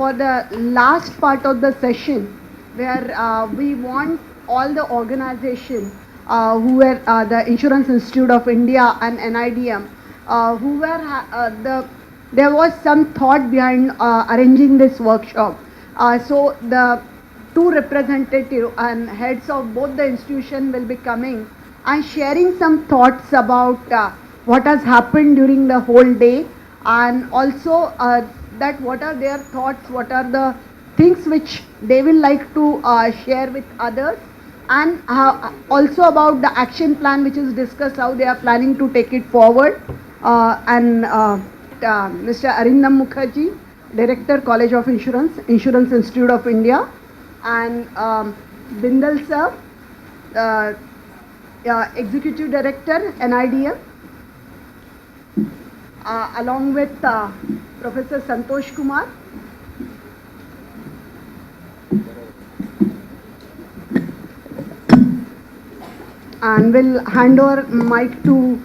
for the last part of the session, where we want all the organization who were the Insurance Institute of India and NIDM, who were there was some thought behind arranging this workshop. So the two representatives and heads of both the institution will be coming and sharing some thoughts about what has happened during the whole day, and also that what are their thoughts, what are the things which they will like to share with others, and also about the action plan which is discussed, how they are planning to take it forward. And Mr. Arindam Mukherjee, Director, College of Insurance, Insurance Institute of India, and Bindal sir, Executive Director, NIDM, along with Professor Santosh Kumar. And we'll hand over mic to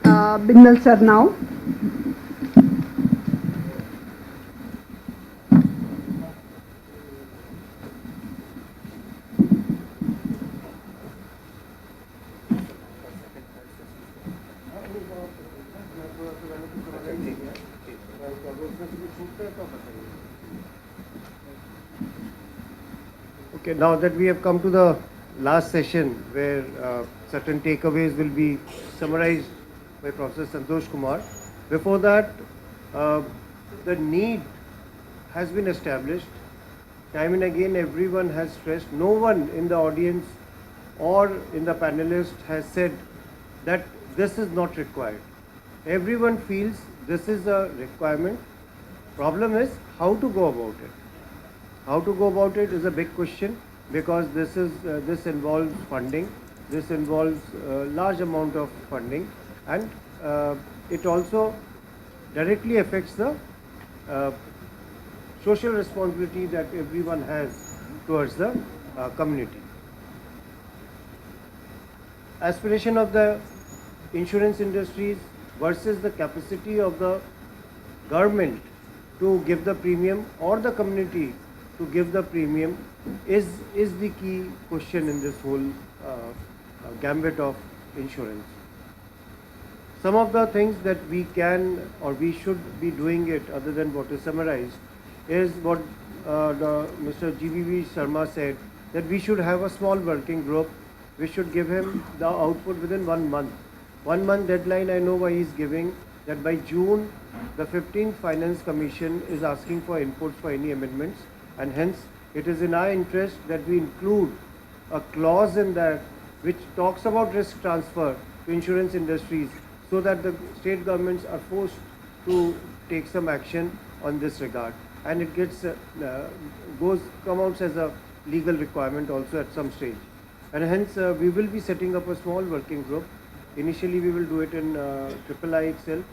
Bindal sir now. Okay, now that we have come to the last session where certain takeaways will be summarized by Professor Santosh Kumar. Before that, the need has been established. Time and again, everyone has stressed. No one in the audience or in the panelists has said that this is not required. Everyone feels this is a requirement. Problem is how to go about it. How to go about it is a big question, because this involves funding, this involves a large amount of funding, and it also directly affects the social responsibility that everyone has towards the community. Aspiration of the insurance industries versus the capacity of the government to give the premium or the community to give the premium is the key question in this whole gambit of insurance. Some of the things that we can or we should be doing it, other than what is summarized, is what Mr. GVV Sharma said, that we should have a small working group. We should give him the output within 1 month. 1 month deadline, I know why he is giving, that by June, the 15th Finance Commission is asking for inputs for any amendments, and hence it is in our interest that we include a clause in that which talks about risk transfer to insurance industries, so that the state governments are forced to take some action on this regard, and it gets come out as a legal requirement also at some stage. And hence we will be setting up a small working group. Initially we will do it in III itself,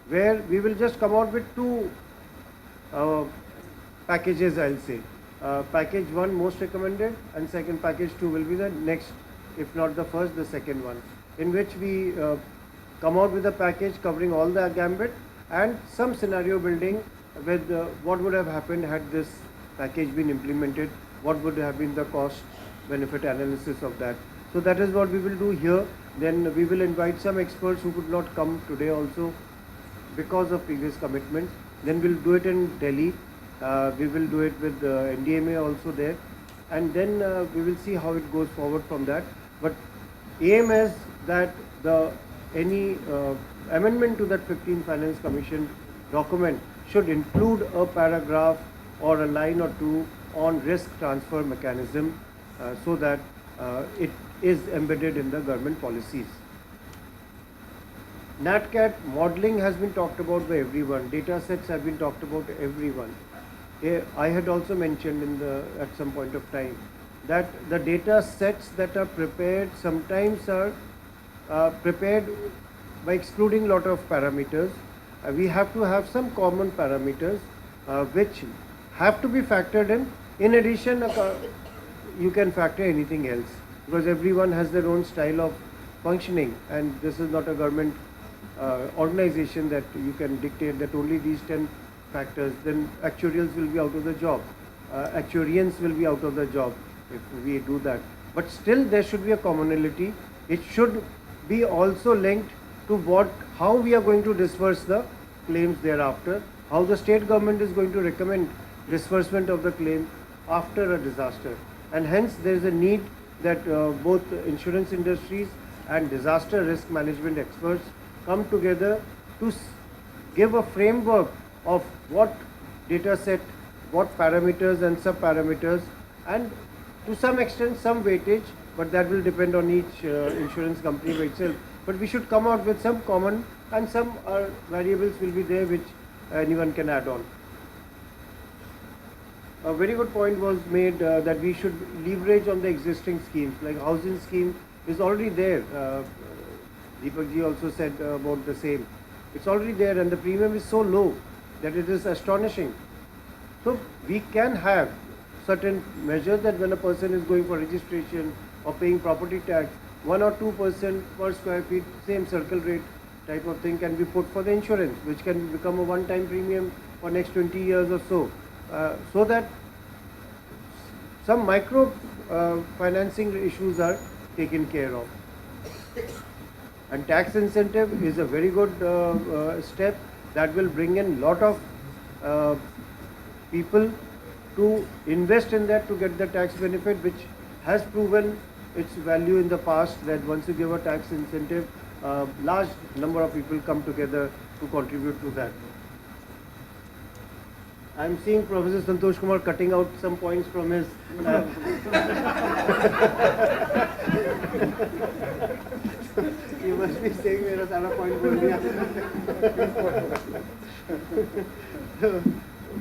where we will just come out with two packages, I'll say. Package 1 most recommended, and second package 2 will be the next, if not the first, the second one, in which we come out with a package covering all the gambit and some scenario building with what would have happened had this package been implemented, what would have been the cost benefit analysis of that. So that is what we will do here. Then we will invite some experts who could not come today also because of previous commitments. Then we'll do it in Delhi. We will do it with NDMA also there, and then we will see how it goes forward from that. But aim is that any amendment to that 15th Finance Commission document should include a paragraph or a line or two on risk transfer mechanism, so that it is embedded in the government policies. NatCat modeling has been talked about by everyone. Data sets have been talked about by everyone. I had also mentioned at some point of time that the data sets that are prepared sometimes are prepared by excluding lot of parameters. We have to have some common parameters which have to be factored in. In addition, you can factor anything else, because everyone has their own style of functioning, and this is not a government organization that you can dictate that only these 10 factors, then actuarials will be out of the job. Actuarians will be out of the job if we do that. But still there should be a commonality. It should be also linked to how we are going to disperse the claims thereafter, how the state government is going to recommend disbursement of the claim after a disaster. And hence there is a need that both insurance industries and disaster risk management experts come together to give a framework of what data set, what parameters and sub-parameters, and to some extent some weightage, but that will depend on each insurance company by itself. But we should come out with some common, and some variables will be there which anyone can add on. A very good point was made that we should leverage on the existing schemes, like housing scheme is already there. Deepak ji also said about the same. It's already there and the premium is so low that it is astonishing. So we can have certain measures that when a person is going for registration or paying property tax, 1 or 2% per square feet, same circle rate type of thing can be put for the insurance, which can become a one-time premium for next 20 years or so that some micro financing issues are taken care of. And tax incentive is a very good step that will bring in lot of people to invest in that to get the tax benefit, which has proven its value in the past, that once you give a tax incentive, large number of people come together to contribute to that. I am seeing Professor Santosh Kumar cutting out some points from his you must be saying मेरा सारा point बोल दिया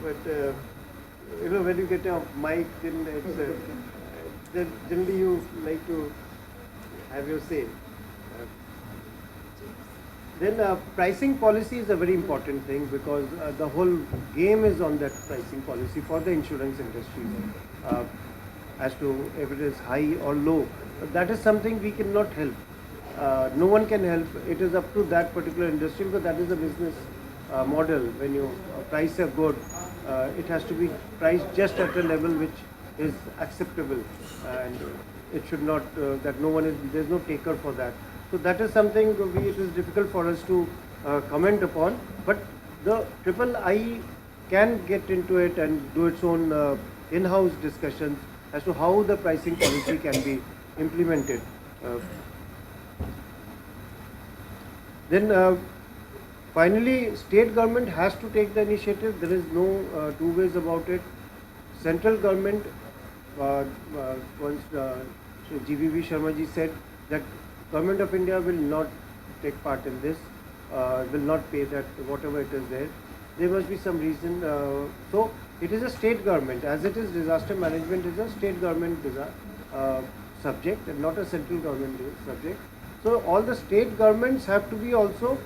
but when you get a mic, then it's then generally you like to have your say. Then pricing policy is a very important thing, because the whole game is on that pricing policy for the insurance industry, as to if it is high or low. But that is something we cannot help. No one can help. It is up to that particular industry, because that is a business model. When you price a good, it has to be priced just at a level which is acceptable, and it should not that no one is, there's no taker for that. So that is something it is difficult for us to comment upon, but the III can get into it and do its own in-house discussions as to how the pricing policy can be implemented. Then finally, state government has to take the initiative. There is no two ways about it. Central government, once GVV Sharma ji said that Government of India will not take part in this, will not pay that whatever it is there. There must be some reason. So it is a state government, as it is disaster management is a state government subject and not a central government subject. So all the state governments have to be also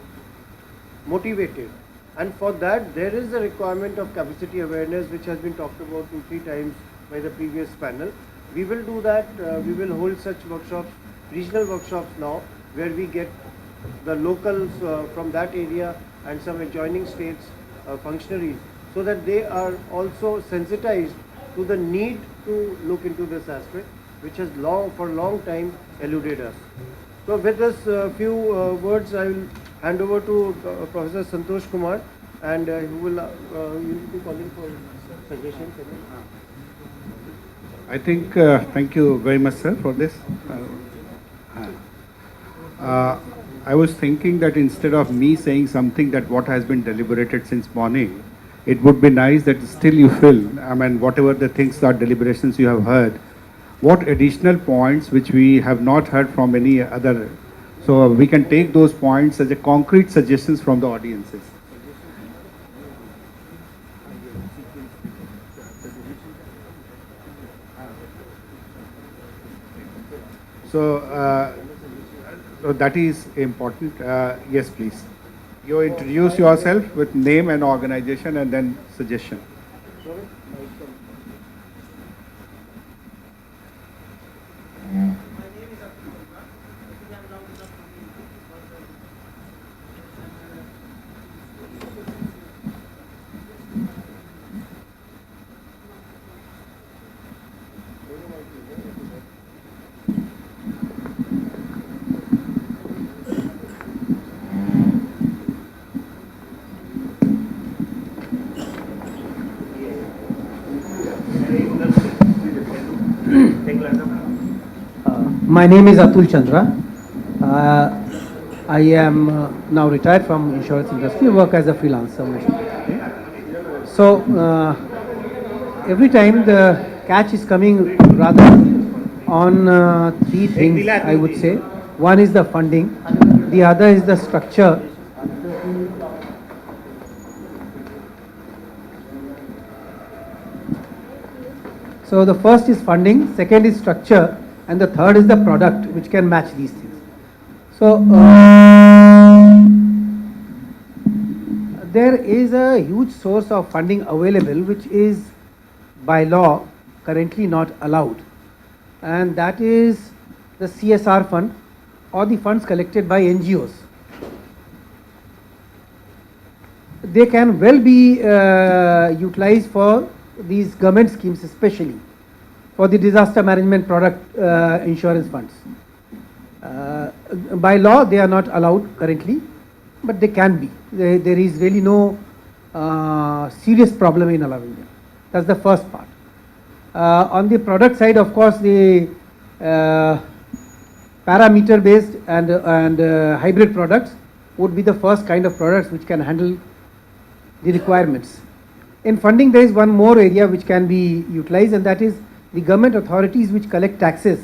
motivated, and for that there is a requirement of capacity awareness, which has been talked about 2-3 times by the previous panel. We will do that. We will hold such workshops, regional workshops now, where we get the locals from that area and some adjoining states functionaries, so that they are also sensitized to the need to look into this aspect, which has for a long time eluded us. So with this few words, I will hand over to Professor Santosh Kumar, and who will you will be calling for suggestions. I think, thank you very much, sir, for this. I was thinking that instead of me saying something that what has been deliberated since morning, it would be nice that still you feel, I mean, whatever the things or deliberations you have heard, what additional points which we have not heard from any other, so we can take those points as a concrete suggestions from the audiences. So, so that is important. Yes, please. You introduce yourself with name and organization and then suggestion. My name is Atul Chandra. I am now retired from insurance industry, work as a freelancer mostly. So every time the catch is coming rather on three things, I would say. One is the funding, the other is the structure. So the first is funding, second is structure, and the third is the product which can match these things. So there is a huge source of funding available which is by law currently not allowed, and that is the CSR fund or the funds collected by NGOs. They can well be utilized for these government schemes, especially for the disaster management product insurance funds. By law they are not allowed currently, but they can be. There is really no serious problem in allowing them. That's the first part. On the product side, of course, the parameter based and hybrid products would be the first kind of products which can handle the requirements. In funding, there is one more area which can be utilized, and that is the government authorities which collect taxes,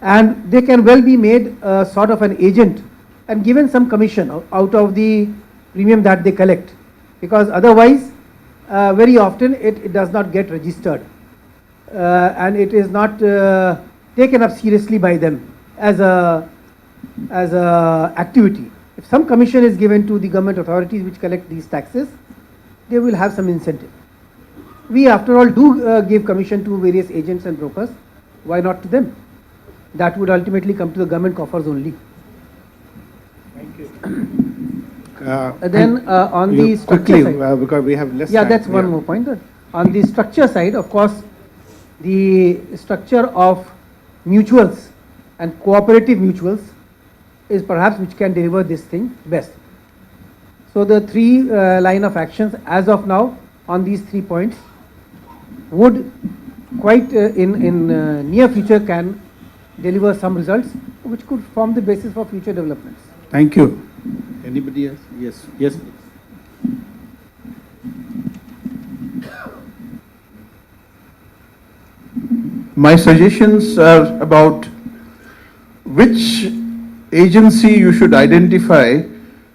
and they can well be made sort of an agent and given some commission out of the premium that they collect, because otherwise very often it does not get registered and it is not taken up seriously by them as a activity. If some commission is given to the government authorities which collect these taxes, they will have some incentive. We after all do give commission to various agents and brokers. Why not to them? That would ultimately come to the government coffers only. Thank you. Then on the structure quickly, side, because we have less yeah, time. that's one more point. On the structure side, of course, the structure of mutuals and cooperative mutuals is perhaps which can deliver this thing best. So the three line of actions as of now on these 3 points would quite in near future can deliver some results which could form the basis for future developments. Thank you. Anybody else? Yes, yes, please. My suggestions are about which agency you should identify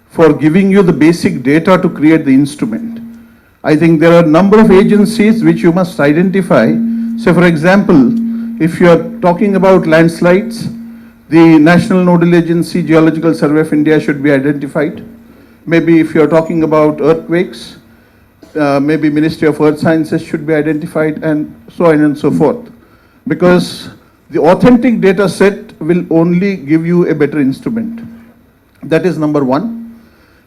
for giving you the basic data to create the instrument. I think there are a number of agencies which you must identify. So for example, if you are talking about landslides, the National Nodal Agency, Geological Survey of India should be identified. Maybe if you are talking about earthquakes, maybe Ministry of Earth Sciences should be identified, and so on and so forth. Because the authentic data set will only give you a better instrument. That is number one.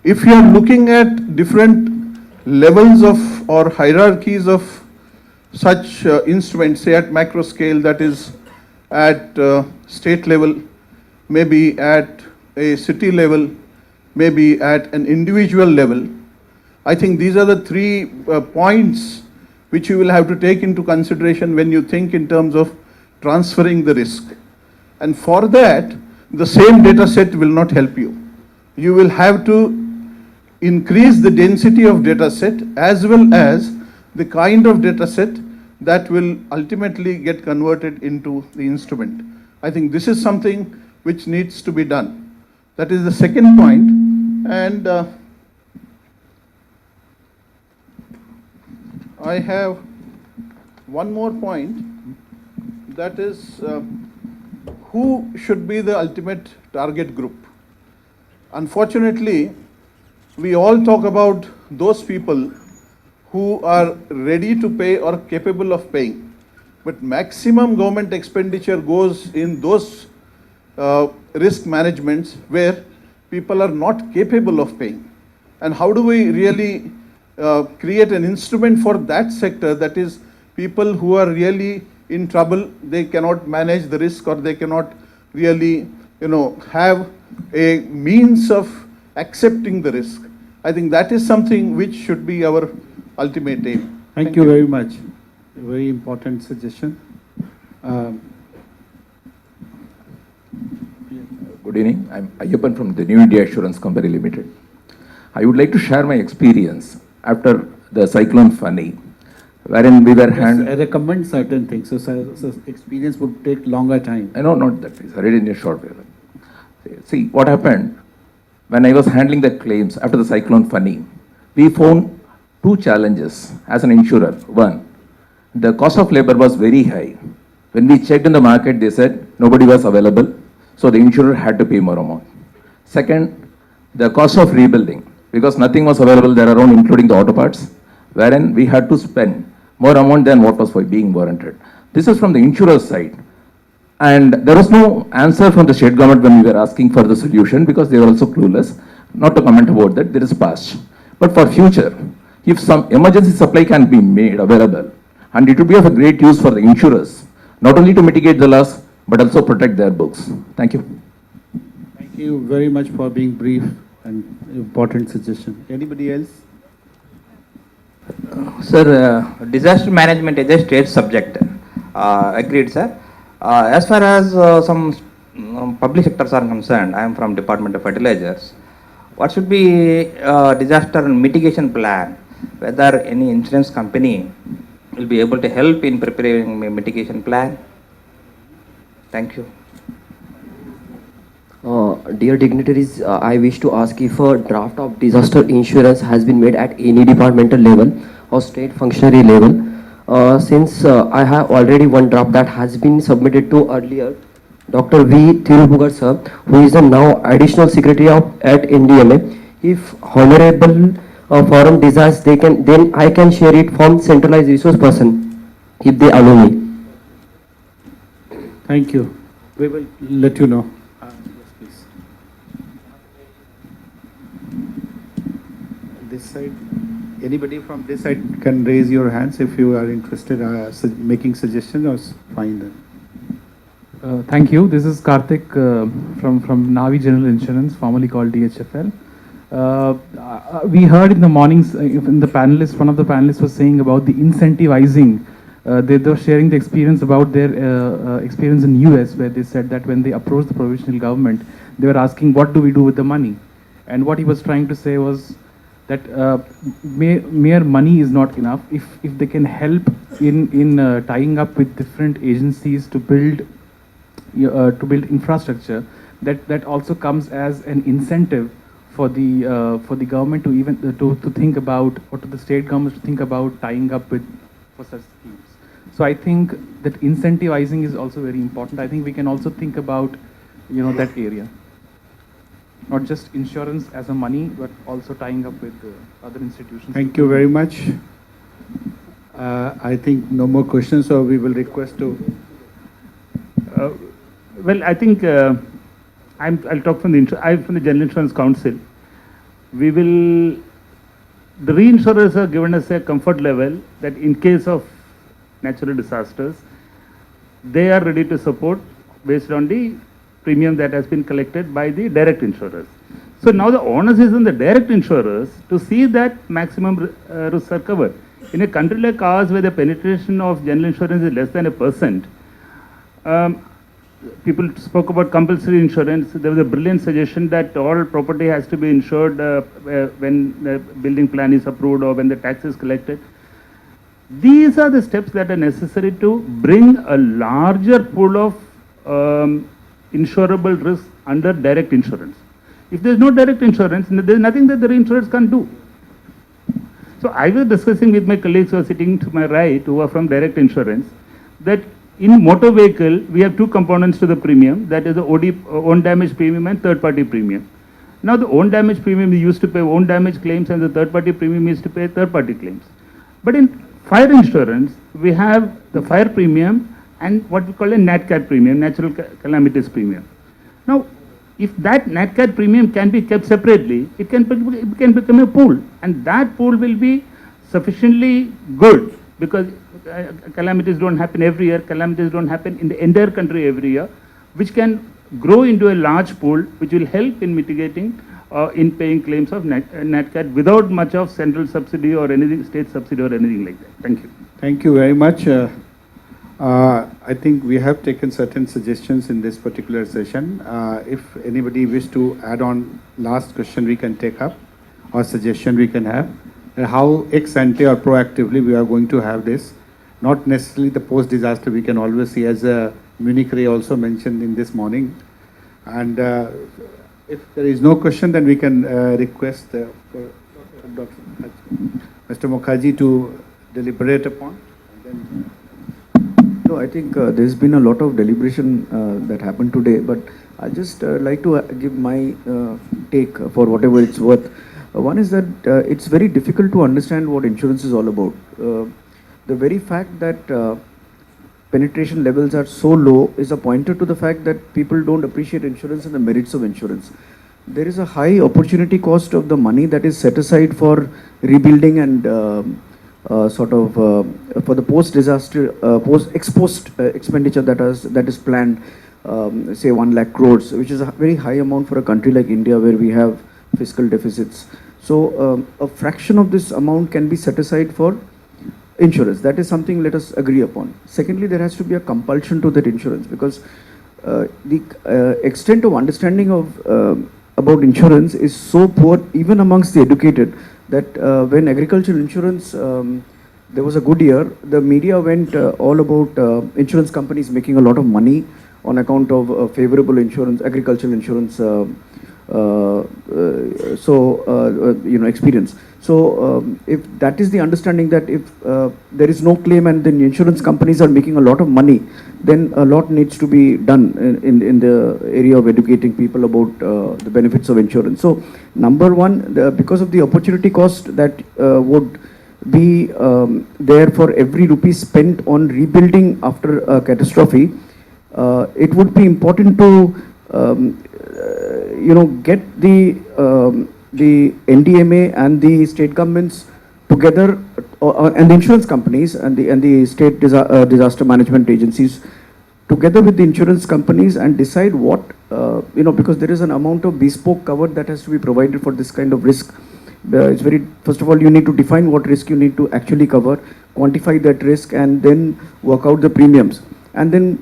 If you are looking at different levels of or hierarchies of such instruments, say at macro scale, that is at state level, maybe at a city level, maybe at an individual level, I think these are the 3 points which you will have to take into consideration when you think in terms of transferring the risk. And for that, the same data set will not help you. You will have to increase the density of data set as well as the kind of data set that will ultimately get converted into the instrument. I think this is something which needs to be done. That is the second point. And I have one more point, that is who should be the ultimate target group. Unfortunately, we all talk about those people who are ready to pay or capable of paying, but maximum government expenditure goes in those risk managements where people are not capable of paying. And how do we really create an instrument for that sector, that is people who are really in trouble, they cannot manage the risk, or they cannot really have a means of accepting the risk. I think that is something which should be our ultimate aim. Thank you very much. A very important suggestion. Good evening. I'm Ayyappan from the New India Assurance Company Limited. I would like to share my experience after the cyclone Fani, wherein we were I recommend certain things, so experience would take longer time. I know, not that way. I read it in a short way. See, what happened when I was handling the claims after the cyclone Fani, we found two challenges as an insurer. One, the cost of labor was very high. When we checked in the market, they said nobody was available, so the insurer had to pay more amount. Second, the cost of rebuilding, because nothing was available there around, including the auto parts, wherein we had to spend more amount than what was being warranted. This is from the insurer's side. And there was no answer from the state government when we were asking for the solution, because they were also clueless. Not to comment about that, there is past. But for future, if some emergency supply can be made available, and it would be of a great use for the insurers, not only to mitigate the loss, but also protect their books. Thank you. Thank you very much for being brief and important suggestion. Anybody else? Sir, disaster management is a state subject. Agreed, sir. As far as some public sectors are concerned, I am from Department of Fertilizers. What should be disaster mitigation plan? Whether any insurance company will be able to help in preparing a mitigation plan? Thank you. Dear dignitaries, I wish to ask if a draft of disaster insurance has been made at any departmental level or state functionary level. Since I have already one draft that has been submitted to earlier Dr. V. Thirupugar sir, who is the now additional secretary at NDMA. If honorable forum desires, then I can share it from centralized resource person, if they allow me. Thank you. We will let you know. Yes, please. This side, anybody from this side can raise your hands if you are interested making suggestions, or fine then. Thank you. This is Karthik from Navi General Insurance, formerly called DHFL. We heard in the mornings, in the panelists, one of the panelists was saying about the incentivizing. They were sharing the experience about their experience in US, where they said that when they approached the provisional government, they were asking, what do we do with the money? And what he was trying to say was that mere money is not enough. If they can help in tying up with different agencies to build infrastructure, that also comes as an incentive for the government to even to think about, or to the state governments to think about tying up with for such schemes. So I think that incentivizing is also very important. I think we can also think about that area, not just insurance as a money, but also tying up with other institutions. Thank you very much. I think no more questions, so we will request to. Well, I think I'll talk from I'm from the General Insurance Council. The reinsurers have given us a comfort level that in case of natural disasters, they are ready to support based on the premium that has been collected by the direct insurers. So now the onus is on the direct insurers to see that maximum risks are covered. In a country like ours, where the penetration of general insurance is less than 1%, people spoke about compulsory insurance. There was a brilliant suggestion that all property has to be insured when the building plan is approved or when the tax is collected. These are the steps that are necessary to bring a larger pool of insurable risks under direct insurance. If there is no direct insurance, there is nothing that the reinsurers can do. So I was discussing with my colleagues who are sitting to my right, who are from direct insurance, that in motor vehicle, we have two components to the premium, that is the own damage premium and third party premium. Now the own damage premium, we used to pay own damage claims, and the third party premium used to pay third party claims. But in fire insurance, we have the fire premium and what we call a NatCat premium, natural calamities premium. Now, if that NatCat premium can be kept separately, it can become a pool, and that pool will be sufficiently good, because calamities don't happen every year, calamities don't happen in the entire country every year, which can grow into a large pool, which will help in mitigating, in paying claims of NatCat without much of central subsidy or anything, state subsidy or anything like that. Thank you. Thank you very much. I think we have taken certain suggestions in this particular session. If anybody wish to add on last question we can take up or suggestion we can have, how ex ante or proactively we are going to have this. Not necessarily the post-disaster we can always see, as Munich Ray also mentioned in this morning. And if there is no question, then we can request Dr. Mr. Mukherjee to deliberate upon. And then no, I think there's been a lot of deliberation that happened today, but I just like to give my take for whatever it's worth. One is that it's very difficult to understand what insurance is all about. The very fact that penetration levels are so low is a pointer to the fact that people don't appreciate insurance and the merits of insurance. There is a high opportunity cost of the money that is set aside for rebuilding and for the post-disaster, post-exposed expenditure that is planned, say 1 lakh crores, which is a very high amount for a country like India where we have fiscal deficits. So a fraction of this amount can be set aside for insurance. That is something let us agree upon. Secondly, there has to be a compulsion to that insurance, because the extent of understanding of about insurance is so poor even amongst the educated that when agricultural insurance, there was a good year, the media went all about insurance companies making a lot of money on account of favorable insurance, agricultural insurance experience. So if that is the understanding, that if there is no claim and then insurance companies are making a lot of money, then a lot needs to be done in the area of educating people about the benefits of insurance. So number one, because of the opportunity cost that would be there for every rupee spent on rebuilding after a catastrophe, it would be important to get the NDMA and the state governments together, and the insurance companies and the state disaster management agencies together with the insurance companies, and decide what because there is an amount of bespoke cover that has to be provided for this kind of risk. It's very, first of all, you need to define what risk you need to actually cover, quantify that risk, and then work out the premiums. And then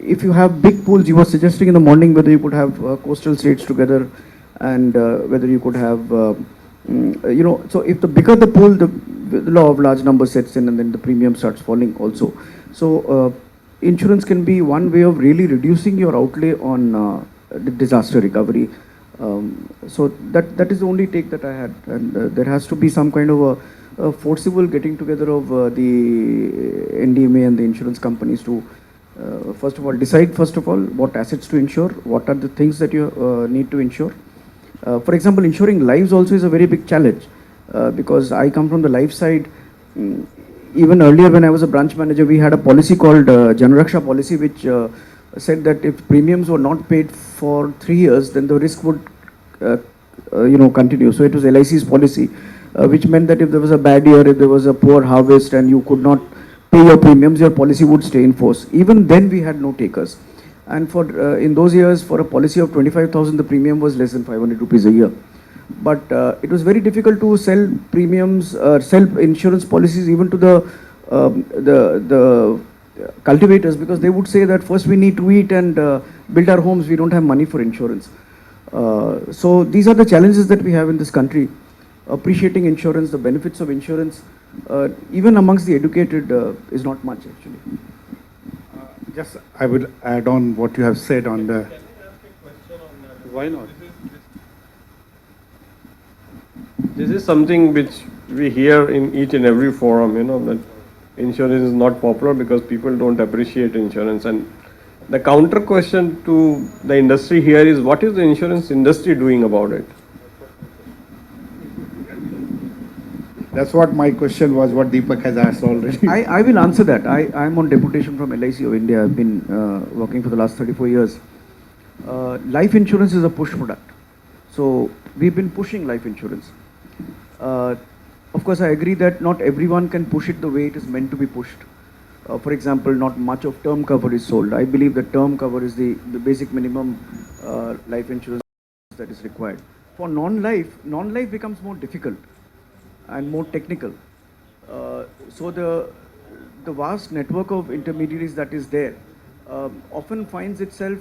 if you have big pools, you were suggesting in the morning whether you could have coastal states together, and whether you could have, so if the bigger the pool, the law of large numbers sets in, and then the premium starts falling also. So insurance can be one way of really reducing your outlay on the disaster recovery. So that is the only take that I had, and there has to be some kind of a forcible getting together of the NDMA and the insurance companies to first of all decide what assets to insure, what are the things that you need to insure. For example, insuring lives also is a very big challenge, because I come from the life side. Even earlier when I was a branch manager, we had a policy called Janaraksha policy, which said that if premiums were not paid for 3 years, then the risk would continue. So it was LIC's policy, which meant that if there was a bad year, if there was a poor harvest and you could not pay your premiums, your policy would stay in force. Even then we had no takers. And for in those years, for a policy of 25,000, the premium was less than 500 rupees a year. But it was very difficult to sell premiums, sell insurance policies even to the cultivators, because they would say that first we need to eat and build our homes, we don't have money for insurance. So these are the challenges that we have in this country. Appreciating insurance, the benefits of insurance, even amongst the educated, is not much actually. Just I would add on what you have said on the. Why not? This is something which we hear in each and every forum, that insurance is not popular because people don't appreciate insurance. And the counter question to the industry here is, what is the insurance industry doing about it? That's what my question was, what Deepak has asked already. I will answer that. I am on deputation from LIC of India. I've been working for the last 34 years. Life insurance is a push product. So we've been pushing life insurance. Of course, I agree that not everyone can push it the way it is meant to be pushed. For example, not much of term cover is sold. I believe that term cover is the basic minimum life insurance that is required. For non-life becomes more difficult and more technical. So the vast network of intermediaries that is there often finds itself,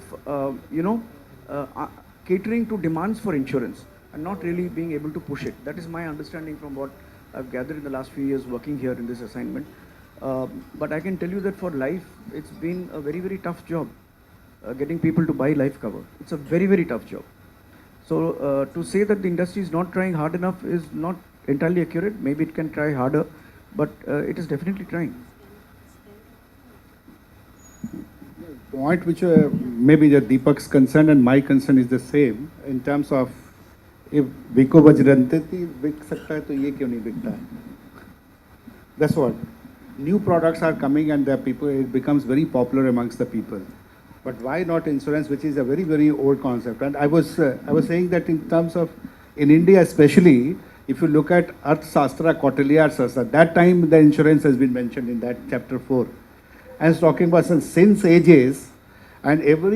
catering to demands for insurance and not really being able to push it. That is my understanding from what I've gathered in the last few years working here in this assignment. But I can tell you that for life, it's been a very, very tough job getting people to buy life cover. It's a very, very tough job. So to say that the industry is not trying hard enough is not entirely accurate. Maybe it can try harder, but it is definitely trying. Point which maybe the Deepak's concern and my concern is the same in terms of if Viko Bajrante बिक सकता है तो ये क्यों नहीं बिकता है? That's what. New products are coming and the people, it becomes very popular amongst the people. But why not insurance, which is a very, very old concept? And I was saying that in terms of, in India especially, if you look at Arthashastra, Kautilya Arthashastra, that time the insurance has been mentioned in that chapter 4. And it's talking about since ages, and wherever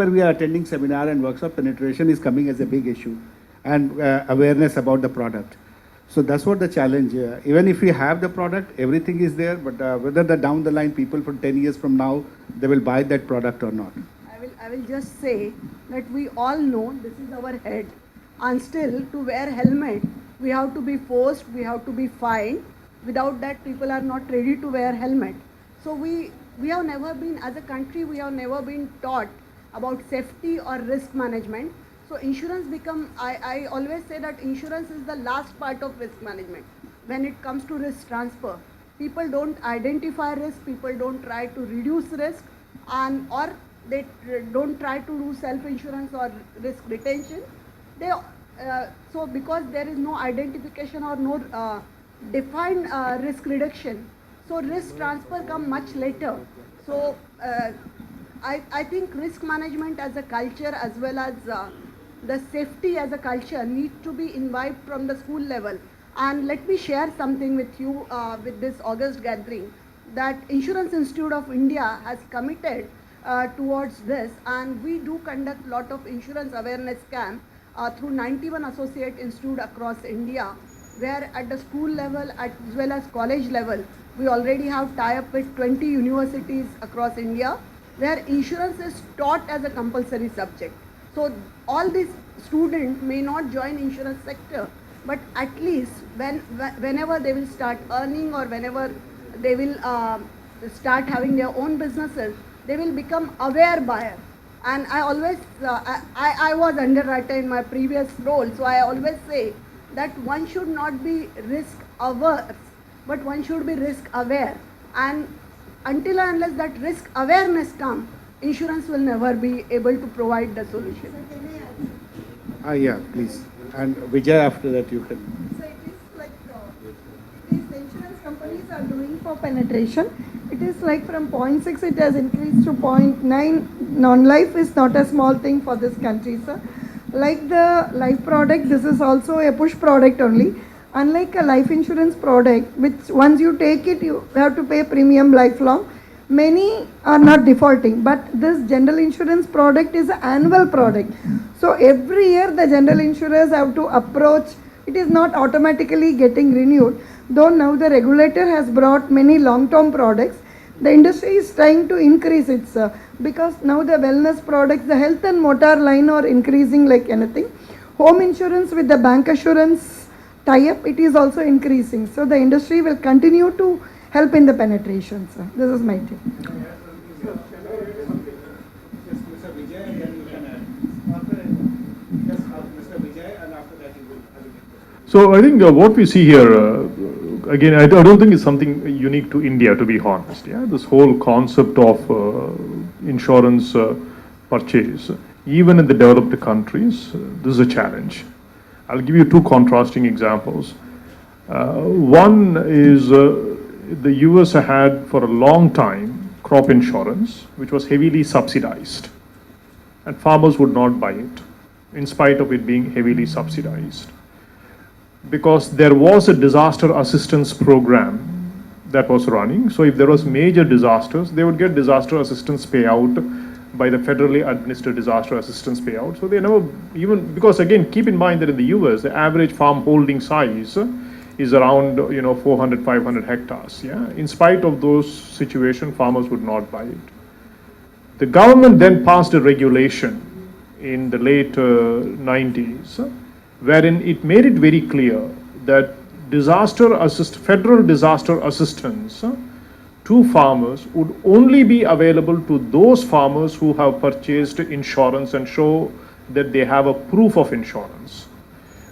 we are attending seminar and workshop, penetration is coming as a big issue, and awareness about the product. So that's what the challenge. Even if we have the product, everything is there, but whether down the line people from 10 years from now, they will buy that product or not. I will just say that we all know this is our head, and still to wear helmet, we have to be forced, we have to be fined. Without that, people are not ready to wear helmet. So we have never been, as a country, we have never been taught about safety or risk management. So insurance I always say that insurance is the last part of risk management. When it comes to risk transfer, people don't identify risk, people don't try to reduce risk, or they don't try to do self-insurance or risk retention. So because there is no identification or no defined risk reduction, so risk transfer comes much later. So I think risk management as a culture as well as the safety as a culture need to be imbibed from the school level. And let me share something with you with this August gathering, that Insurance Institute of India has committed towards this, and we do conduct a lot of insurance awareness camp through 91 associate institutes across India, where at the school level as well as college level, we already have tie-up with 20 universities across India, where insurance is taught as a compulsory subject. So all these students may not join insurance sector, but at least whenever they will start earning or whenever they will start having their own businesses, they will become aware buyer. And I always, I was underwriter in my previous role, so I always say that one should not be risk averse, but one should be risk aware. And until and unless that risk awareness comes, insurance will never be able to provide the solution. Yeah, please. And Vijay, after that you can. So it is like these insurance companies are doing for penetration. It is like from 0.6 it has increased to 0.9. Non-life is not a small thing for this country, sir. Like the life product, this is also a push product only. Unlike a life insurance product, which once you take it, you have to pay premium lifelong. Many are not defaulting, but this general insurance product is an annual product. So every year the general insurers have to approach. It is not automatically getting renewed. Though now the regulator has brought many long-term products, the industry is trying to increase it, sir, because now the wellness products, the health and motor line are increasing like anything. Home insurance with the bank assurance tie-up, it is also increasing. So the industry will continue to help in the penetration, sir. This is my take. So I think what we see here, again, I don't think it's something unique to India, to be honest. Yeah, this whole concept of insurance purchase, even in the developed countries, this is a challenge. I'll give you two contrasting examples. One is the US had for a long time crop insurance, which was heavily subsidized, and farmers would not buy it, in spite of it being heavily subsidized, because there was a disaster assistance program that was running. So if there was major disasters, they would get disaster assistance payout by the federally administered disaster assistance payout. So they never even, because again, keep in mind that in the US, the average farm holding size is around 400, 500 hectares. Yeah, in spite of those situations, farmers would not buy it. The government then passed a regulation in the late 90s, wherein it made it very clear that federal disaster assistance to farmers would only be available to those farmers who have purchased insurance and show that they have a proof of insurance.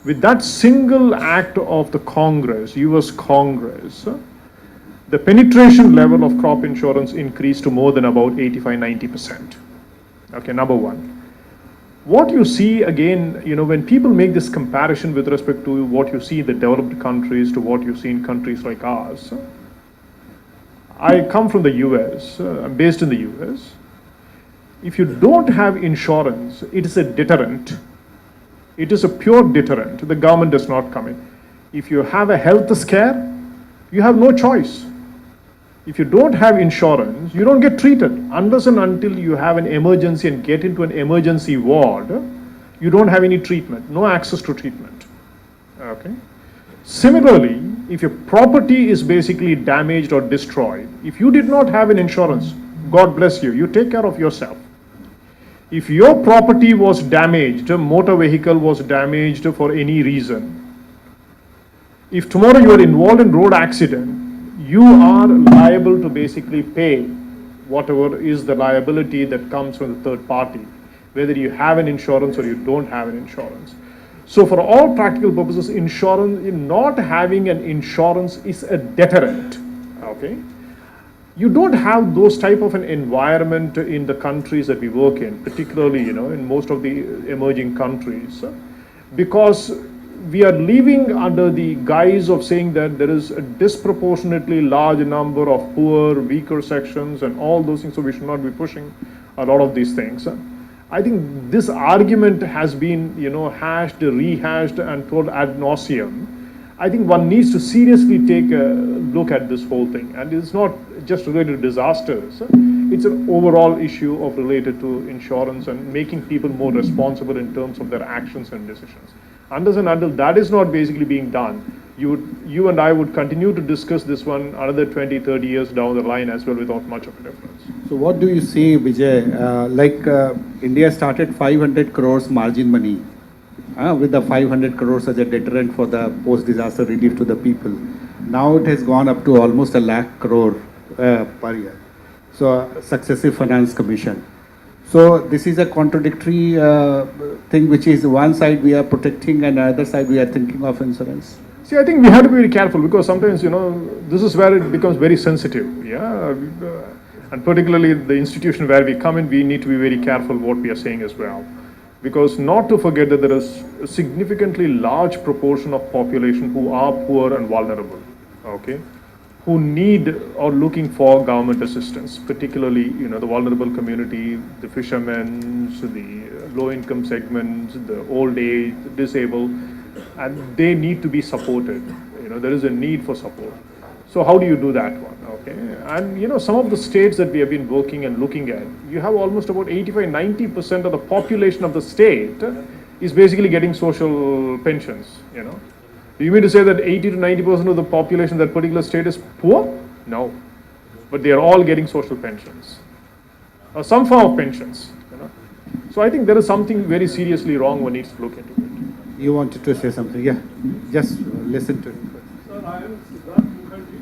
With that single act of the Congress, US Congress, the penetration level of crop insurance increased to more than about 85-90%. Okay, number one. What you see again, when people make this comparison with respect to what you see in the developed countries to what you see in countries like ours, I come from the US, I'm based in the US. If you don't have insurance, it is a deterrent. It is a pure deterrent. The government does not come in. If you have a health scare, you have no choice. If you don't have insurance, you don't get treated. Unless and until you have an emergency and get into an emergency ward, you don't have any treatment, no access to treatment. Okay. Similarly, if your property is basically damaged or destroyed, if you did not have an insurance, God bless you, you take care of yourself. If your property was damaged, a motor vehicle was damaged for any reason, if tomorrow you are involved in road accident, you are liable to basically pay whatever is the liability that comes from the third party, whether you have an insurance or you don't have an insurance. So for all practical purposes, not having an insurance is a deterrent. Okay? You don't have those type of an environment in the countries that we work in, particularly in most of the emerging countries, because we are living under the guise of saying that there is a disproportionately large number of poor, weaker sections and all those things, so we should not be pushing a lot of these things. I think this argument has been, hashed, rehashed and told ad nauseum. I think one needs to seriously take a look at this whole thing, and it's not just related to disasters. It's an overall issue of related to insurance and making people more responsible in terms of their actions and decisions. Unless and until that is not basically being done, you and I would continue to discuss this one another 20, 30 years down the line as well without much of a difference. So what do you see, Vijay? India started 500 crores margin money with the 500 crores as a deterrent for the post-disaster relief to the people. Now it has gone up to almost 1 lakh crore per year. So successive finance commission. So this is a contradictory thing, which is one side we are protecting and the other side we are thinking of insurance. See, I think we have to be very careful because sometimes, this is where it becomes very sensitive. Yeah. And particularly the institution where we come in, we need to be very careful what we are saying as well. Because not to forget that there is a significantly large proportion of population who are poor and vulnerable, okay, who need or looking for government assistance, particularly, the vulnerable community, the fishermen, the low-income segments, the old age, disabled, and they need to be supported. There is a need for support. So how do you do that one? Okay, and some of the states that we have been working and looking at, you have almost about 85-90% of the population of the state is basically getting social pensions. Do you mean to say that 80 to 90% of the population of that particular state is poor? No, but they are all getting social pensions or some form of pensions. So I think there is something very seriously wrong. One needs to look into it. You wanted to say something? Yeah, just listen to it. Sir, I am Siddharth Mukherjee.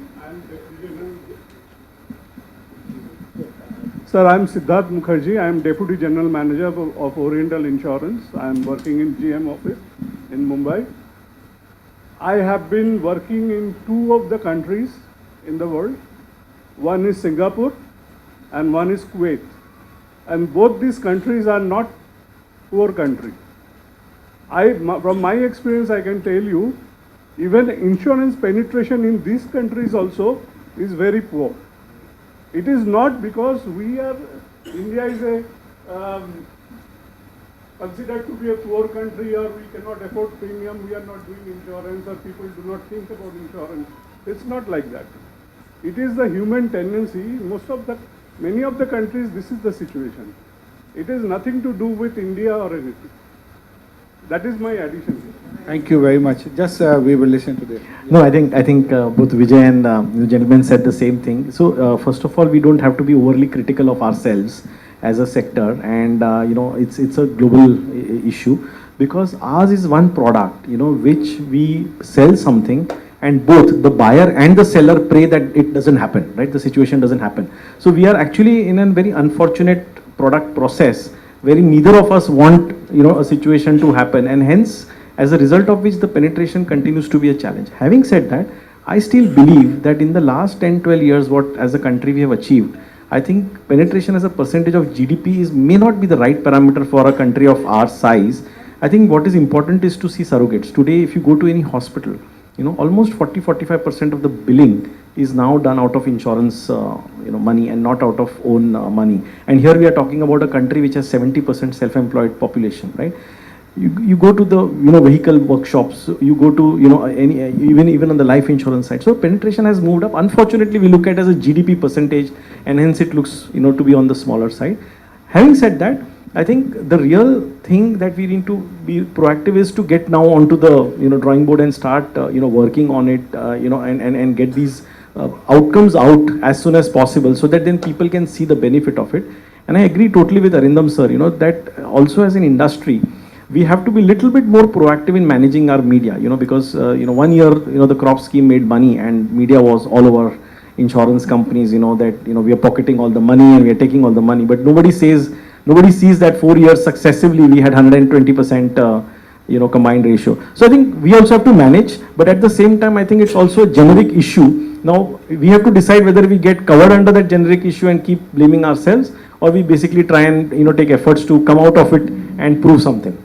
Sir, I am Siddharth Mukherjee. I am Deputy General Manager of Oriental Insurance. I am working in GM office in Mumbai. I have been working in 2 of the countries in the world. One is Singapore and one is Kuwait. And both these countries are not poor countries. From my experience, I can tell you, even insurance penetration in these countries also is very poor. It is not because India is considered to be a poor country or we cannot afford premium, we are not doing insurance or people do not think about insurance. It's not like that. It is the human tendency. Many of the countries, this is the situation. It has nothing to do with India or anything. That is my addition here. Thank you very much. Just we will listen to this. No, I think both Vijay and you gentlemen said the same thing. So first of all, we don't have to be overly critical of ourselves as a sector, and it's a global issue, because ours is one product, which we sell something, and both the buyer and the seller pray that it doesn't happen, right? The situation doesn't happen. So we are actually in a very unfortunate product process where neither of us want a situation to happen, and hence, as a result of which the penetration continues to be a challenge. Having said that, I still believe that in the last 10-12 years, what as a country we have achieved, I think penetration as a percentage of GDP may not be the right parameter for a country of our size. I think what is important is to see surrogates. Today, if you go to any hospital, almost 40-45% of the billing is now done out of insurance money and not out of own money. And here we are talking about a country which has 70% self-employed population, right? You go to the vehicle workshops, you go to any even on the life insurance side. So penetration has moved up. Unfortunately, we look at it as a GDP percentage, and hence it looks to be on the smaller side. Having said that, I think the real thing that we need to be proactive is to get now onto the drawing board and start working on it, and get these outcomes out as soon as possible, so that then people can see the benefit of it. And I agree totally with Arindam sir, that also as an industry, we have to be a little bit more proactive in managing our media, because 1 year, the crop scheme made money and media was all over insurance companies, that, we are pocketing all the money and we are taking all the money, but nobody sees that 4 years successively we had 120%, combined ratio. So I think we also have to manage, but at the same time, I think it's also a generic issue. Now, we have to decide whether we get covered under that generic issue and keep blaming ourselves, or we basically try and, take efforts to come out of it and prove something.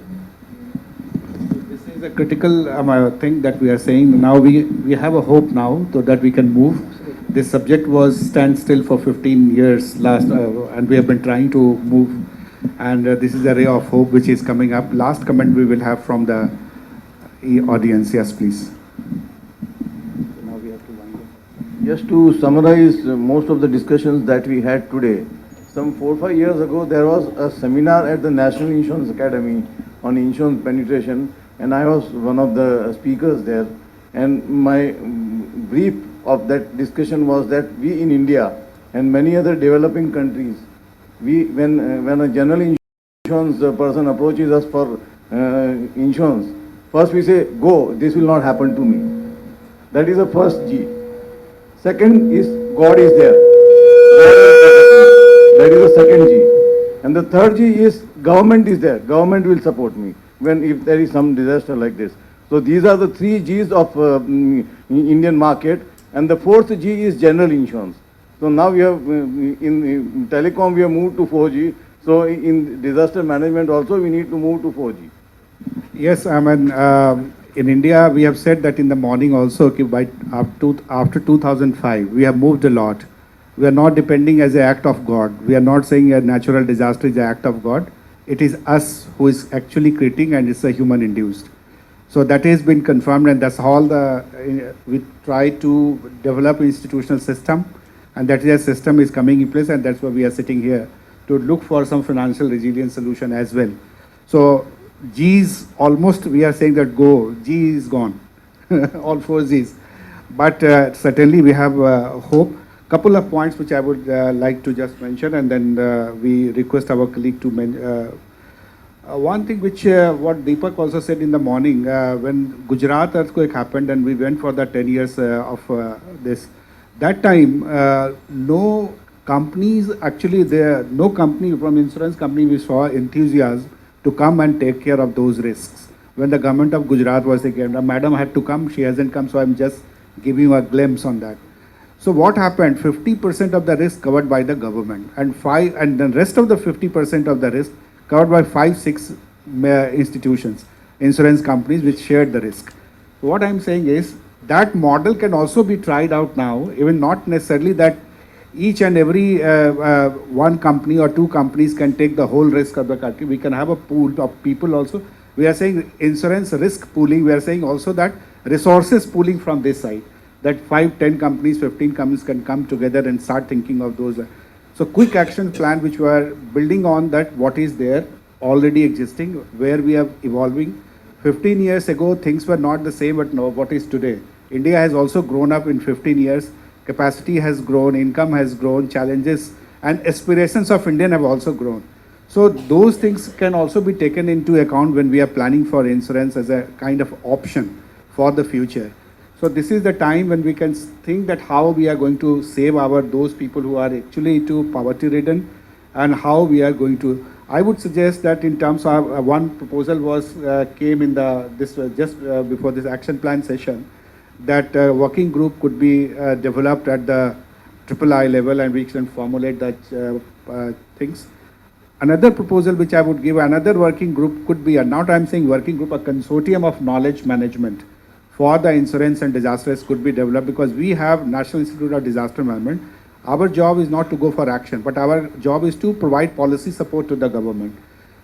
The critical thing that we are saying now, we have a hope now so that we can move. This subject was standstill for 15 years last, and we have been trying to move, and this is a ray of hope which is coming up. Last comment we will have from the audience. Yes, please. Now we have to wind up. Just to summarize most of the discussions that we had today, some 4 or 5 years ago there was a seminar at the National Insurance Academy on insurance penetration, and I was one of the speakers there, and my brief of that discussion was that we in India and many other developing countries, when a general insurance person approaches us for insurance, first we say, go, this will not happen to me. That is the first G. Second is, God is there. That is the second G. And the third G is, government is there. Government will support me if there is some disaster like this. So these are the 3 Gs of Indian market, and the 4th G is general insurance. So now we have in telecom we have moved to 4G. So in disaster management also we need to move to 4G. Yes, in India we have said that in the morning also, after 2005 we have moved a lot. We are not depending as an act of God. We are not saying a natural disaster is an act of God. It is us who is actually creating, and it's a human induced. So that has been confirmed, and that's all we try to develop institutional system, and that is a system is coming in place, and that's why we are sitting here to look for some financial resilience solution as well. So G's almost, we are saying that go, G is gone, all 4 G's. But certainly we have hope. Couple of points which I would like to just mention, and then we request our colleague to mention. One thing which what Deepak also said in the morning, when Gujarat earthquake happened and we went for the 10 years of this, that time no companies, actually no company from insurance company we saw enthusiasm to come and take care of those risks. When the government of Gujarat was taking, madam had to come, she hasn't come, so I'm just giving you a glimpse on that. So what happened? 50% of the risk covered by the government, and the rest of the 50% of the risk covered by 5-6 institutions, insurance companies which shared the risk. So what I'm saying is that model can also be tried out now, even not necessarily that each and every one company or 2 companies can take the whole risk of the country. We can have a pool of people also. We are saying insurance risk pooling. We are saying also that resources pooling from this side, that 5-10 companies, 15 companies can come together and start thinking of those. So quick action plan which we are building on that what is there already existing, where we are evolving, 15 years ago, things were not the same but what is today. India has also grown up in 15 years. Capacity has grown, income has grown, challenges and aspirations of Indian have also grown. So those things can also be taken into account when we are planning for insurance as a kind of option for the future. So this is the time when we can think that how we are going to save those people who are actually too poverty ridden, and how we are going to. I would suggest that in terms of one proposal came in just before this action plan session, that working group could be developed at the III level and we can formulate that things. Another proposal which I would give, another working group could be, not I'm saying working group, a consortium of knowledge management for the insurance and disasters could be developed, because we have National Institute of Disaster Management. Our job is not to go for action, but our job is to provide policy support to the government.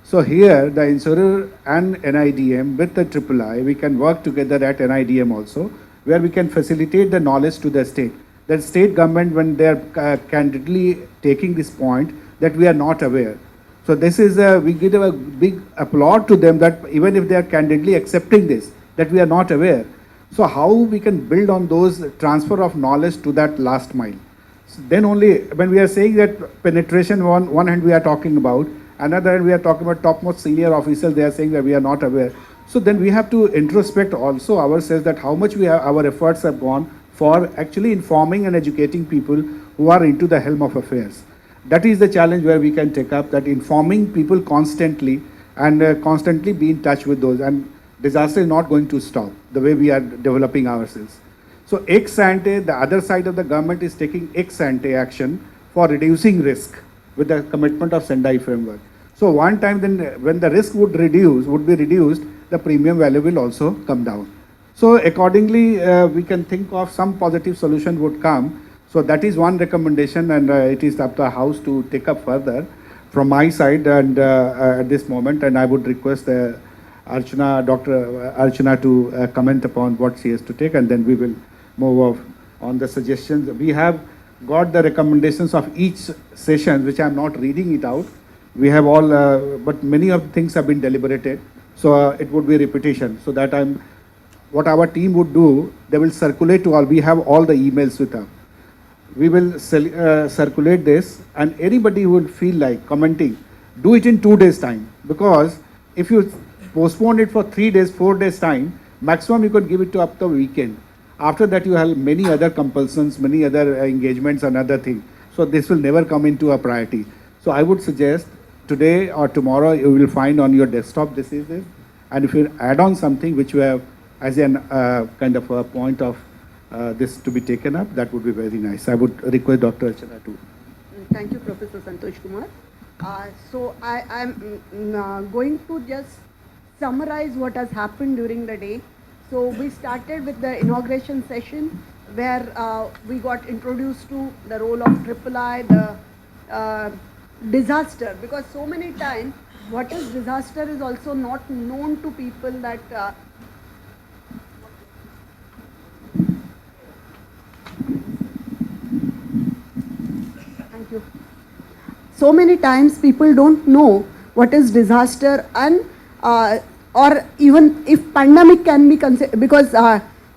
So here the insurer and NIDM with the III, we can work together at NIDM also, where we can facilitate the knowledge to the state. The state government, when they are candidly taking this point, that we are not aware. So this is, we give a big applaud to them that even if they are candidly accepting this, that we are not aware. So how we can build on those transfer of knowledge to that last mile. So then only, when we are saying that penetration, one hand we are talking about, another hand we are talking about topmost senior officers, they are saying that we are not aware. So then we have to introspect also ourselves that how much our efforts have gone for actually informing and educating people who are into the helm of affairs. That is the challenge where we can take up, that informing people constantly and constantly be in touch with those. And disaster is not going to stop the way we are developing ourselves. So ex ante, the other side of the government is taking ex ante action for reducing risk with the commitment of Sendai framework. So one time then when the risk would be reduced, the premium value will also come down. So accordingly, we can think of some positive solution would come. So that is one recommendation, and it is up to the House to take up further from my side and at this moment. And I would request Dr. Archana to comment upon what she has to take, and then we will move on the suggestions. We have got the recommendations of each session, which I am not reading it out. We have all, but many of the things have been deliberated. So it would be repetition. So that what our team would do, they will circulate to all. We have all the emails with them. We will circulate this, and anybody who will feel like commenting, do it in 2 days time, because if you postpone it for 3 days, 4 days time, maximum you could give it to up to weekend. After that you have many other compulsions, many other engagements and other things. So this will never come into a priority. So I would suggest today or tomorrow you will find on your desktop this is this, and if you add on something which you have as an kind of a point of this to be taken up, that would be very nice. I would request Dr. Archana to. Thank you, Professor Santosh Kumar. So I am going to just summarize what has happened during the day. So we started with the inauguration session where we got introduced to the role of III, the disaster, because so many times what is disaster is also not known to people that thank you. So many times people don't know what is disaster, and or even if pandemic can be considered, because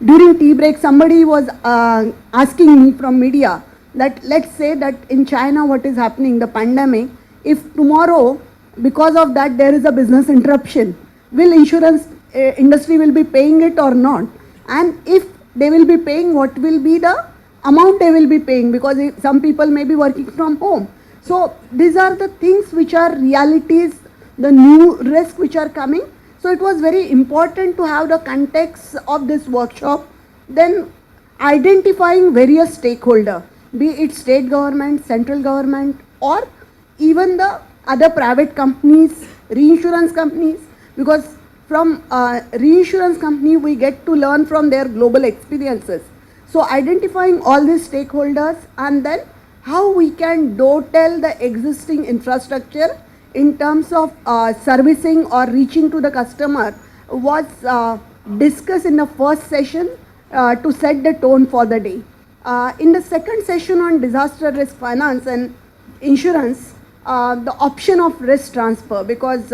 during tea break somebody was asking me from media that let's say that in China what is happening, the pandemic, if tomorrow because of that there is a business interruption, will insurance industry will be paying it or not? And if they will be paying, what will be the amount they will be paying, because some people may be working from home. So these are the things which are realities, the new risks which are coming. So it was very important to have the context of this workshop, then identifying various stakeholders, be it state government, central government, or even the other private companies, reinsurance companies, because from reinsurance company we get to learn from their global experiences. So identifying all these stakeholders, and then how we can dovetail the existing infrastructure in terms of servicing or reaching to the customer was discussed in the first session to set the tone for the day. In the second session on disaster risk finance and insurance, the option of risk transfer, because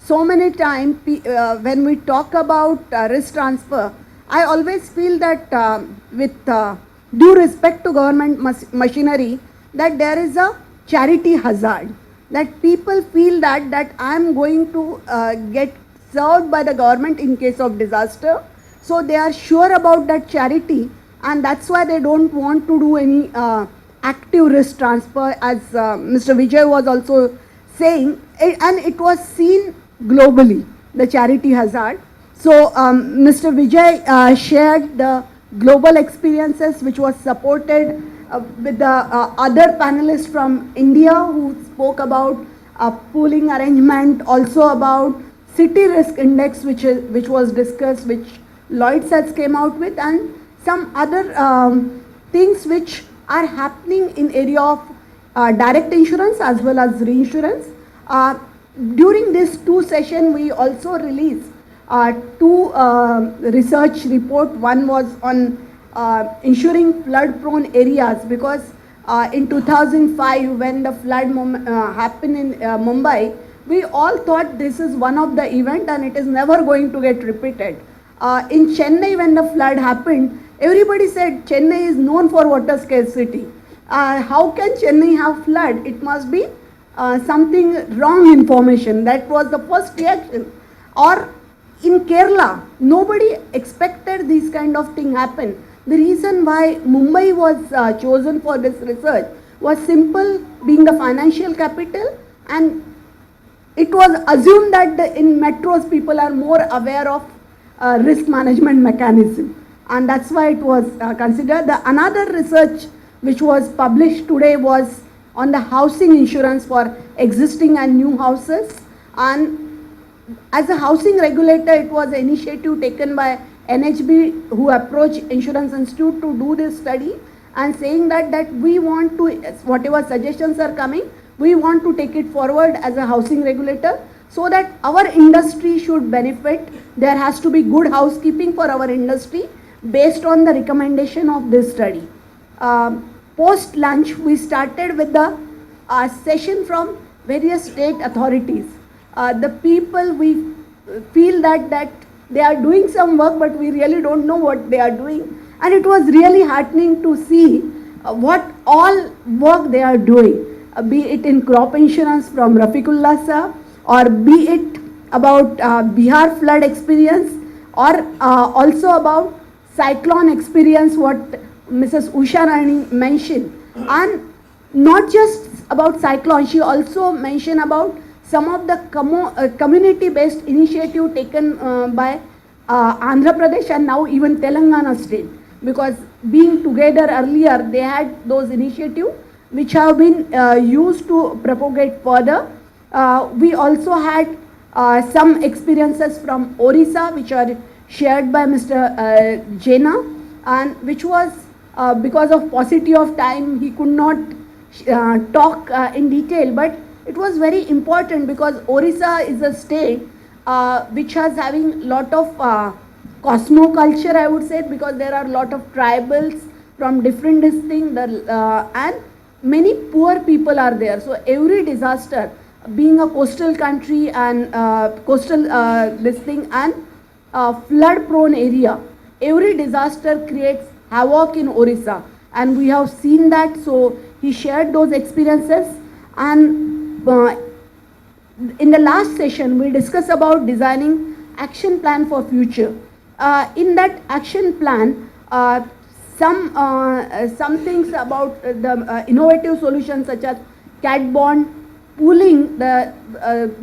so many times when we talk about risk transfer, I always feel that with due respect to government machinery, that there is a charity hazard, that people feel that I am going to get served by the government in case of disaster. So they are sure about that charity, and that's why they don't want to do any active risk transfer, as Mr. Vijay was also saying, and it was seen globally, the charity hazard. So Mr. Vijay shared the global experiences which was supported with the other panelists from India who spoke about pooling arrangement, also about city risk index which was discussed, which Lloyds has came out with, and some other things which are happening in area of direct insurance as well as reinsurance. During this 2 session, we also released 2 research report. One was on ensuring flood prone areas, because in 2005 when the flood happened in Mumbai, we all thought this is one of the event and it is never going to get repeated. In Chennai when the flood happened, everybody said Chennai is known for water scarcity. How can Chennai have flood? It must be something wrong information. That was the first reaction. Or in Kerala, nobody expected this kind of thing happen. The reason why Mumbai was chosen for this research was simple, being the financial capital, and it was assumed that in metros people are more aware of risk management mechanism, and that's why it was considered. Another research which was published today was on the housing insurance for existing and new houses, and as a housing regulator, it was an initiative taken by NHB, who approached Insurance Institute to do this study, and saying that we want to, whatever suggestions are coming, we want to take it forward as a housing regulator, so that our industry should benefit. There has to be good housekeeping for our industry based on the recommendation of this study. Post lunch, we started with the session from various state authorities. The people, we feel that they are doing some work, but we really don't know what they are doing. And it was really heartening to see what all work they are doing, be it in crop insurance from Rafiqullah sir, or be it about Bihar flood experience, or also about cyclone experience, what Mrs. Usha Rani mentioned. And not just about cyclone, she also mentioned about some of the community-based initiative taken by Andhra Pradesh and now even Telangana state, because being together earlier, they had those initiatives which have been used to propagate further. We also had some experiences from Orissa which are shared by Mr. Jena, and which was because of paucity of time, he could not talk in detail, but it was very important because Orissa is a state which has having lot of cosmoculture, I would say, because there are lot of tribals from different districts, and many poor people are there. So every disaster, being a coastal country and coastal this thing and flood prone area, every disaster creates havoc in Orissa, and we have seen that. So he shared those experiences, and in the last session we discussed about designing action plan for future. In that action plan, some things about the innovative solutions such as cat bond, pooling,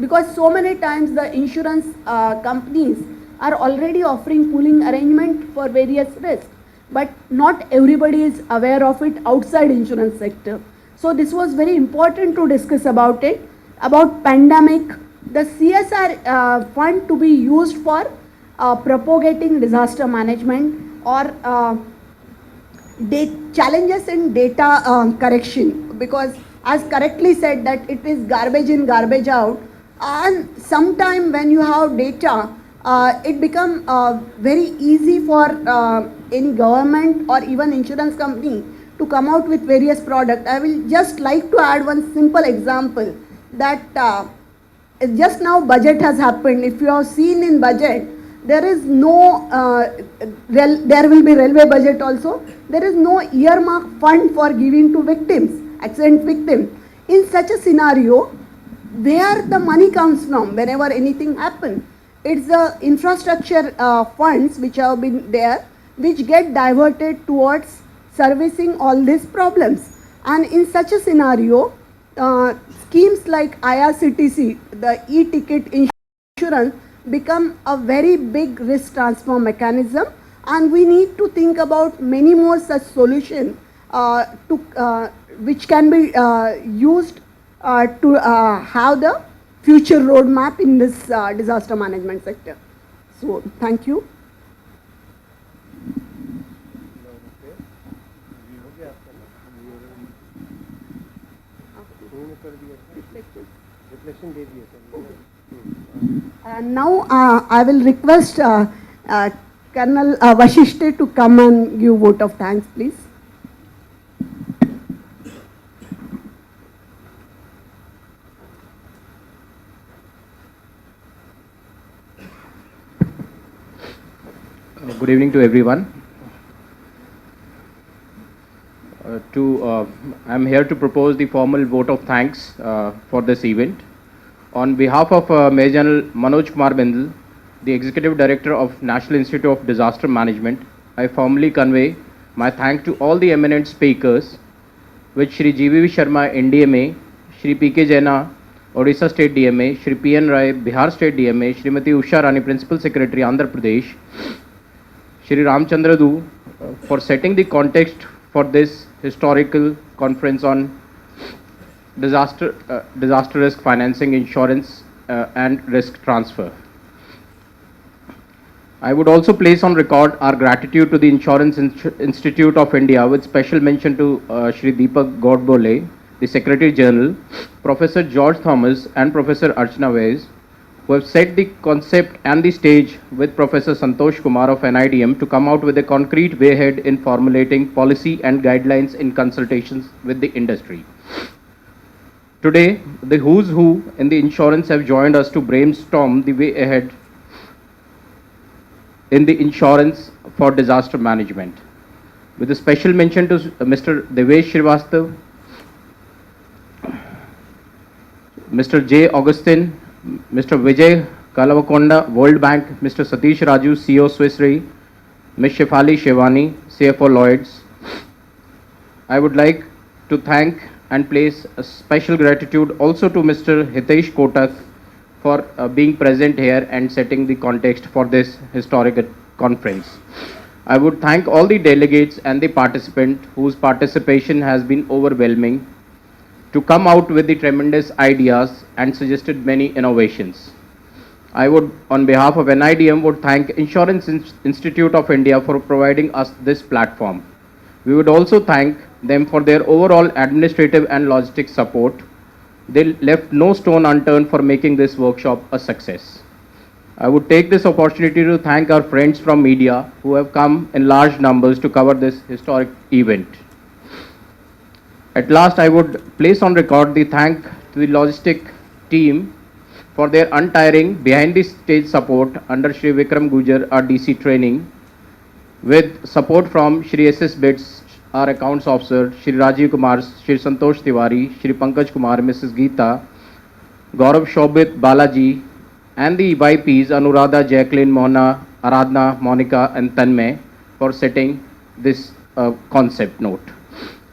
because so many times the insurance companies are already offering pooling arrangement for various risks, but not everybody is aware of it outside insurance sector. So this was very important to discuss about it. About pandemic, the CSR fund to be used for propagating disaster management, or challenges in data correction, because as correctly said that it is garbage in, garbage out, and sometime when you have data, it become very easy for any government or even insurance company to come out with various products. I will just like to add one simple example, that just now budget has happened. If you have seen in budget, there is no, there will be railway budget also. There is no earmark fund for giving to victims, accident victims. In such a scenario, where the money comes from whenever anything happens? It's the infrastructure funds which have been there, which get diverted towards servicing all these problems. And in such a scenario, schemes like IRCTC, the e-ticket insurance, become a very big risk transfer mechanism, and we need to think about many more such solutions which can be used to have the future roadmap in this disaster management sector. So, thank you. And now I will request Colonel Vashishte to come and give vote of thanks, please. Good evening to everyone. I am here to propose the formal vote of thanks for this event. On behalf of Major General Manoj Kumar Bindal, the Executive Director of National Institute of Disaster Management, I formally convey my thanks to all the eminent speakers, which Shri GVV Sharma, NDMA, Shri PK Jaina, Odisha State DMA, Shri PN Rai, Bihar State DMA, Shrimati Usha Rani, Principal Secretary, Andhra Pradesh, Shri Ramchandra Du, for setting the context for this historical conference on disaster risk financing, insurance and risk transfer. I would also place on record our gratitude to the Insurance Institute of India, with special mention to Shri Deepak Godbole, the Secretary General, Professor George Thomas and Professor Archana Vaiz, who have set the concept and the stage with Professor Santosh Kumar of NIDM to come out with a concrete way ahead in formulating policy and guidelines in consultations with the industry. Today, the who's who in the insurance have joined us to brainstorm the way ahead in the insurance for disaster management. With a special mention to Mr. Devesh Srivastav, Mr. J. Augustine, Mr. Vijay Kalavakonda, World Bank, Mr. Satish Raju, CEO Swiss Re, Ms. Shefali Shevani, CFO Lloyds. I would like to thank and place a special gratitude also to Mr. Hitesh Kotak for being present here and setting the context for this historic conference. I would thank all the delegates and the participants whose participation has been overwhelming to come out with the tremendous ideas and suggested many innovations. I would, on behalf of NIDM, would thank Insurance Institute of India for providing us this platform. We would also thank them for their overall administrative and logistic support. They left no stone unturned for making this workshop a success. I would take this opportunity to thank our friends from media who have come in large numbers to cover this historic event. At last, I would place on record the thank to the logistic team for their untiring behind the stage support under Shri Vikram Gujar, our DC training, with support from Shri SS Bits, our accounts officer, Shri Rajiv Kumar, Shri Santosh Tiwari, Shri Pankaj Kumar, Mrs. Geeta, Gaurav Shobit, Balaji, and the YPs Anuradha, Jacqueline, Mona, Aradhna, Monica, and Tanmay for setting this concept note.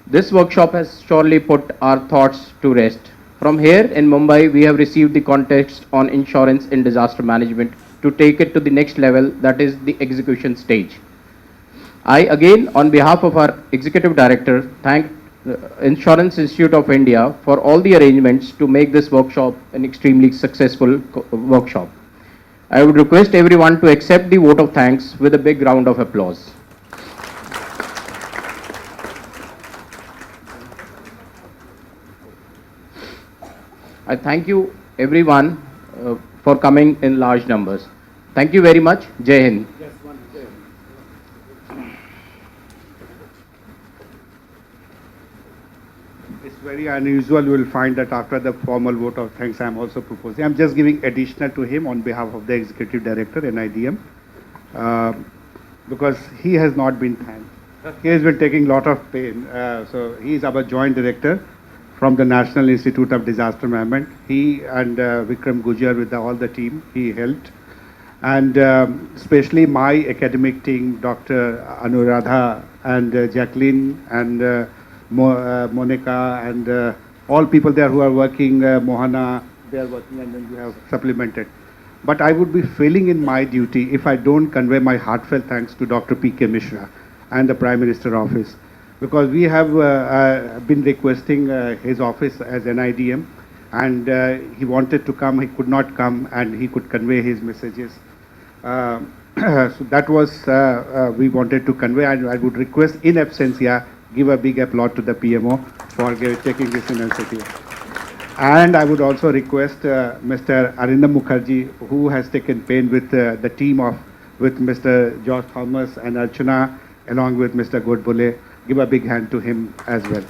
This workshop has surely put our thoughts to rest. From here in Mumbai, we have received the context on insurance in disaster management to take it to the next level, that is the execution stage. I again, on behalf of our Executive Director, thank Insurance Institute of India for all the arrangements to make this workshop an extremely successful workshop. I would request everyone to accept the vote of thanks with a big round of applause. I thank you everyone for coming in large numbers. Thank you very much. Jai Hind. very unusual. You will find that after the formal vote of thanks, I am also proposing. I am just giving additional to him on behalf of the Executive Director, NIDM, because he has not been thanked. He has been taking lot of pain. So he is our Joint Director from the National Institute of Disaster Management. He and Vikram Gujar with all the team, he helped. And especially my academic team, Dr. Anuradha and Jacqueline and Monica and all people there who are working, Mohana, they are working, and then we have supplemented. But I would be failing in my duty if I don't convey my heartfelt thanks to Dr. P.K. Mishra and the Prime Minister Office, because we have been requesting his office as NIDM, and he wanted to come, he could not come, and he could convey his messages. So that was we wanted to convey, and I would request in absentia, give a big applaud to the PMO for taking this initiative. And I would also request Mr. Arindam Mukherjee, who has taken pain with the team of, with Mr. George Thomas and Archana, along with Mr. Godbole, give a big hand to him as well.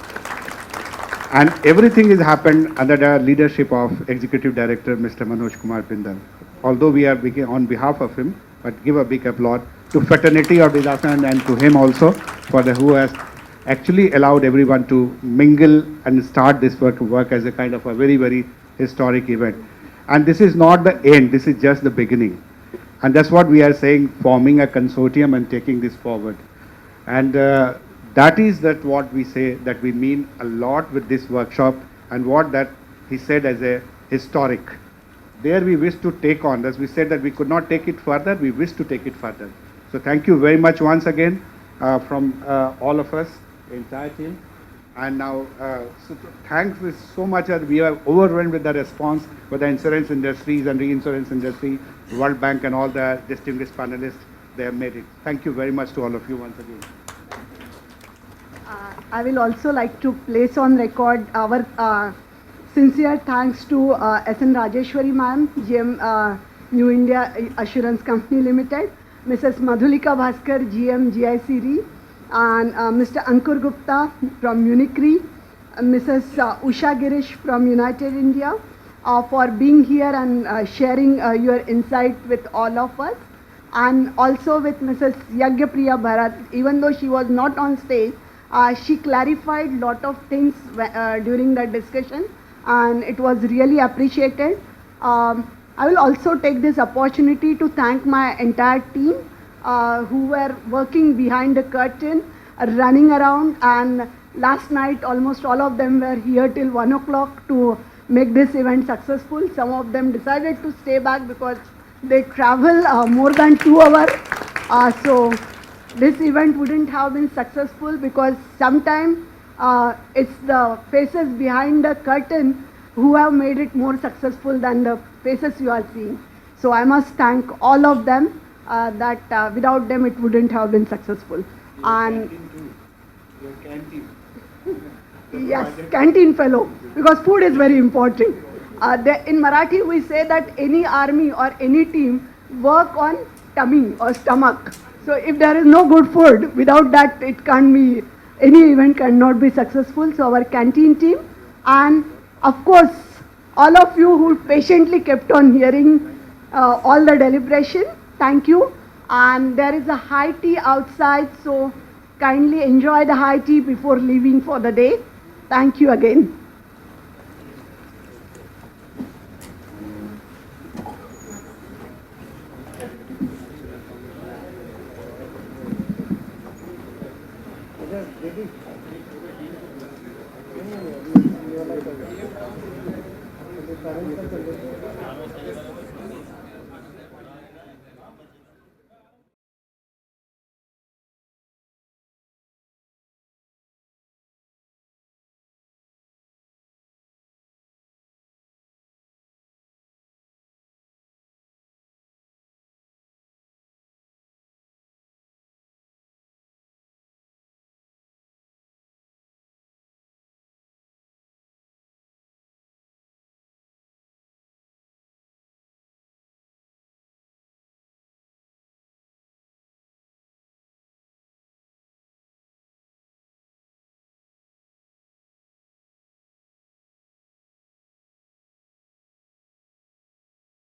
And everything has happened under the leadership of Executive Director, Mr. Manoj Kumar Bindal. Although we are on behalf of him, but give a big applaud to Fraternity of Disaster and to him also for the who has actually allowed everyone to mingle and start this work as a kind of a very, very historic event. And this is not the end, this is just the beginning. And that's what we are saying, forming a consortium and taking this forward. And that is what we say, that we mean a lot with this workshop, and what that he said as a historic. There we wish to take on, as we said that we could not take it further, we wish to take it further. So thank you very much once again from all of us, entire team. And now, thanks is so much that we are overwhelmed with the response with the insurance industries and reinsurance industry, World Bank and all the distinguished panelists, they have made it. Thank you very much to all of you once again. I will also like to place on record our sincere thanks to S.N. Rajeshwari ma'am, GM New India Assurance Company Limited, Mrs. Madhulika Bhaskar, GM GIC Re, and Mr. Ankur Gupta from Munich Re, Mrs. Usha Girish from United India, for being here and sharing your insight with all of us, and also with Mrs. Yagyapriya Bharat. Even though she was not on stage, she clarified lot of things during the discussion, and it was really appreciated. I will also take this opportunity to thank my entire team who were working behind the curtain, running around, and last night almost all of them were here till 1 o'clock to make this event successful. Some of them decided to stay back because they travel more than 2 hours. So this event wouldn't have been successful, because sometimes it's the faces behind the curtain who have made it more successful than the faces you are seeing. So I must thank all of them, that without them it wouldn't have been successful. And Your canteen. yes, canteen fellow, because food is very important. In Marathi we say that any army or any team work on tummy or stomach. So if there is no good food, without that it can't be, any event cannot be successful. So our canteen team, and of course all of you who patiently kept on hearing all the deliberation, thank you. And there is a high tea outside, so kindly enjoy the high tea before leaving for the day. Thank you again. Ready?